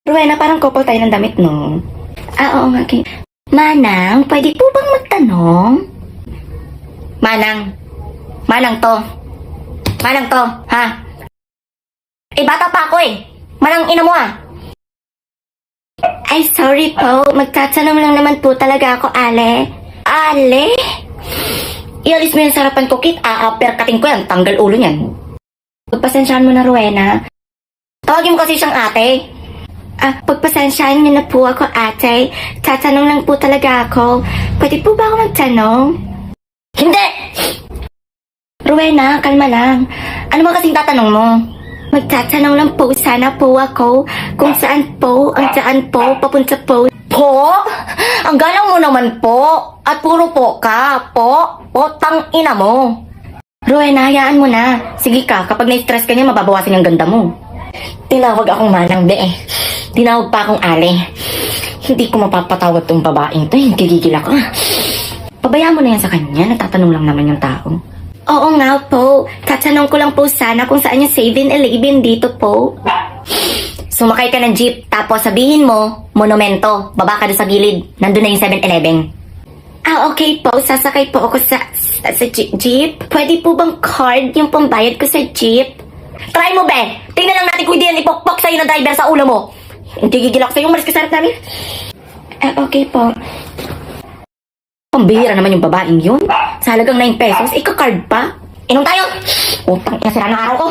Rowena, parang couple tayo ng damit, no? Oo nga, okay. Manang, pwede po bang magtanong? Manang. Manang to. Manang to, ha? Bata pa ako eh. Manang ina mo ah. Ay, sorry po. Magtatanong lang naman po talaga ako, Ale. Ale? Ialis mo yung sarapan ko, Kit. Perkating ko yan. Tanggal ulo niyan. Pagpasensyahan mo na, Rowena. Tawagin mo kasi siyang ate. Pagpasensyahan niyo na po ako, ate. Tatanong lang po talaga ako. Pwede po ba ako magtanong? Hindi! Rowena, kalma lang. Ano ba kasing tatanong mo? Magtatanong lang po sana po ako kung saan po, ang saan po, papunta po. Po? Ang galang mo naman po. At puro po ka. Po? Tang ina mo. Rowena, hayaan mo na. Sige ka, kapag na-stress ka niya, mababawasan yung ganda mo. Tinawag akong manang, de eh. Tinawag pa akong ale. Hindi ko mapapatawad tong babaeng to. Gigigil ako. Pabayaan mo na yan sa kanya. Natatanong lang naman yung tao. Oo nga po. Tatanong ko lang po sana kung saan yung 7-Eleven dito po. Sumakay ka ng jeep, tapos sabihin mo, monumento, baba ka doon sa gilid. Nandun na yung 7-Eleven. Okay po. Sasakay po ako sa jeep. Pwede po bang card yung pambayad ko sa jeep? Try mo, be! Tingnan lang natin kung hindi yan ipokpok sa'yo na driver sa ulo mo. Hindi gigil ako sa'yo. Umalis ka sa harap namin. Okay po. Pambihira naman yung babaeng yun. Sa halagang 9 pesos, ika-card pa. Inom tayo! Utang ina, sila ng araw ko.